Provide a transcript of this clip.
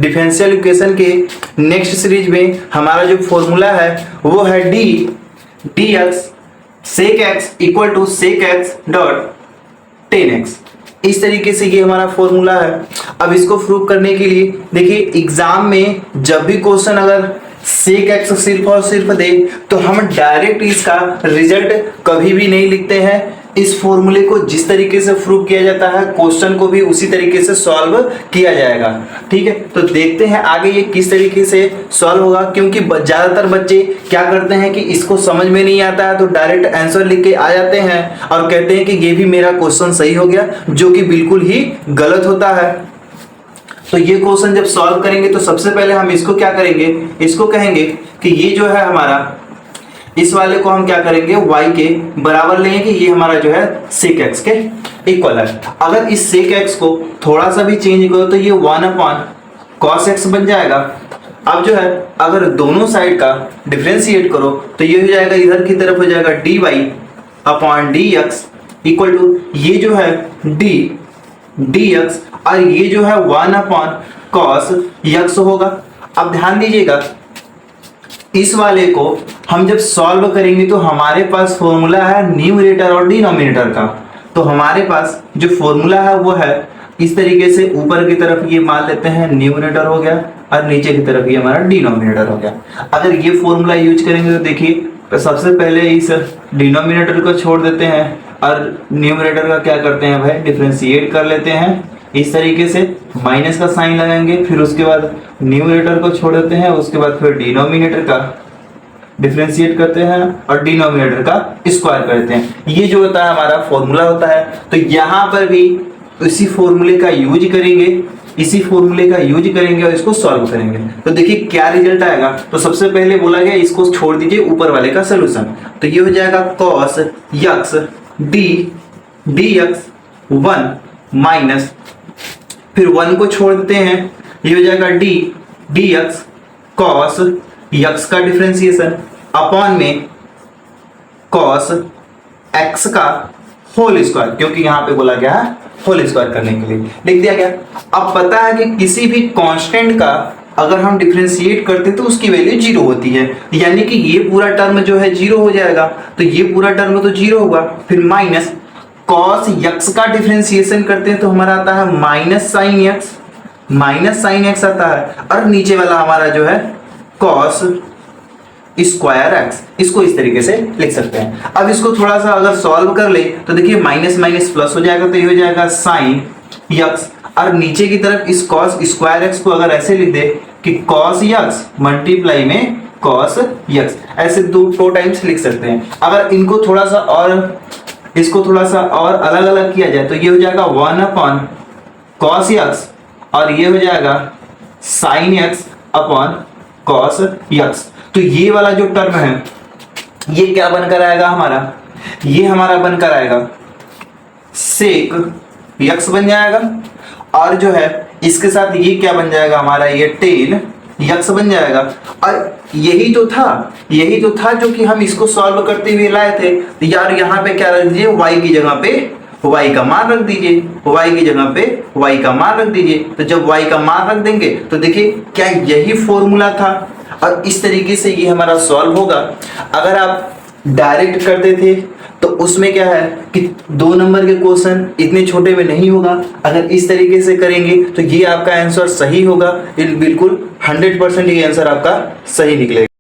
Differential equation के next series में हमारा जो फॉर्मूला है वो है d x sec x equal to sec x dot 10x। इस तरीके से ये हमारा फॉर्मूला है। अब इसको प्रूव करने के लिए देखिए, एग्जाम में जब भी क्वेश्चन अगर सेक एक्स सिर्फ और सिर्फ दे तो हम डायरेक्ट इसका रिजल्ट कभी भी नहीं लिखते हैं। इस फॉर्मूले को जिस तरीके से प्रूव किया जाता है क्वेश्चन को भी उसी तरीके से सॉल्व किया जाएगा। ठीक है, तो देखते हैं आगे ये किस तरीके से सॉल्व होगा, क्योंकि ज्यादातर बच्चे क्या करते हैं कि इसको समझ में नहीं आता है तो डायरेक्ट आंसर लिख के आ जाते हैं और कहते हैं कि ये भी मेरा क्वेश्चन सही हो गया, जो कि बिल्कुल ही गलत होता है। तो ये क्वेश्चन जब सॉल्व करेंगे तो सबसे पहले हम इसको क्या करेंगे, इसको कहेंगे कि ये जो है हमारा, इस वाले को हम क्या करेंगे y के बराबर लेंगे कि ये हमारा जो है sec x के इक्वल है। अगर इस sec x को थोड़ा सा भी चेंज करो तो ये 1/cos x बन जाएगा। अब जो है अगर दोनों साइड का डिफरेंशिएट करो तो ये हो जाएगा, इधर की तरफ हो जाएगा dy/dx इक्वल टू ये जो है dx और ये जो है 1/cos x होगा। अब ध्यान दीजिएगा, इस वाले को हम जब सॉल्व करेंगे तो हमारे पास फॉर्मूला है न्यूमरेटर और डिनोमिनेटर का। तो हमारे पास जो फॉर्मूला है वो है इस तरीके से, ऊपर की तरफ ये मान लेते हैं न्यूमरेटर हो गया और नीचे की तरफ ये हमारा डिनोमिनेटर हो गया। अगर ये फॉर्मूला यूज करेंगे तो देखिए, तो सबसे पहले इस डिनोमिनेटर को छोड़ देते हैं और न्यूमरेटर का क्या करते हैं भाई, डिफरेंशिएट कर लेते हैं इस तरीके से, माइनस का साइन लगाएंगे, फिर उसके बाद न्यूमरेटर को छोड़ देते हैं, उसके बाद फिर डिनोमिनेटर का डिफरेंशिएट करते हैं और डिनोमिनेटर का स्क्वायर करते हैं। ये जो होता है हमारा फॉर्मूला होता है। तो यहाँ पर भी इसी फॉर्मूले का यूज करेंगे, और इसको सॉल्व करेंगे। तो देखिए क्या रिजल्ट आएगा। तो सबसे पहले बोला गया इसको छोड़ दीजिए ऊपर वाले का सोल्यूशन, तो ये हो जाएगा cos x dx 1 माइनस, फिर 1 को छोड़ देते हैं, ये हो जाएगा dx cos x का डिफरेंशिएशन अपॉन में cos x का होल स्क्वायर, क्योंकि यहाँ पे बोला गया है होल स्क्वायर करने के लिए लिख दिया गया। अब पता है कि किसी भी कांस्टेंट का अगर हम डिफरेंशिएट करते हैं तो उसकी वैल्यू 0 होती है, यानी कि ये पूरा टर्म जो है 0 हो जाएगा। तो ये पूरा टर्म तो 0 होगा, फिर माइनस cos x का डिफरेंशिएशन करते हैं तो हमारा आता है माइनस साइन x आता है, और नीचे वाला हमारा जो है cos स्क्वायर x। इसको इस तरीके से लिख सकते हैं। अब इसको थोड़ा सा अगर सॉल्व कर ले तो देखिए माइनस माइनस प्लस हो जाएगा, तो ये हो जाएगा साइन x, और नीचे की तरफ इस cos स्क्वायर x को अगर ऐसे लिख दे कि cos x मल्टीप्लाई में cos x, ऐसे दो टाइम्स लिख सकते हैं। अगर इनको थोड़ा सा और इसको थोड़ा सा और अलग अलग किया जाए तो ये हो जाएगा 1/cos x और ये हो जाएगा sin x upon cos x। तो ये वाला जो टर्म है ये क्या बनकर आएगा हमारा, ये हमारा बनकर आएगा sec x बन जाएगा, और जो है इसके साथ ये क्या बन जाएगा हमारा, ये tan x बन जाएगा। और यही तो था जो कि हम इसको सॉल्व करते हुए लाए थे। तो यार यहाँ पे क्या रख दीजिए, y की जगह पे y का मान रख दीजिए, y की जगह पे y का मान रख दीजिए। तो जब y का मान रख देंगे तो देखिए क्या यही फॉर्मूला था, और इस तरीके से ये हमारा सॉल्व होगा। अगर आप डायरेक्ट करते थे तो उसमें क्या है कि 2 नंबर के क्वेश्चन इतने छोटे में नहीं होगा। अगर इस तरीके से करेंगे तो ये आपका आंसर सही होगा, बिल्कुल 100% ये आंसर आपका सही निकलेगा।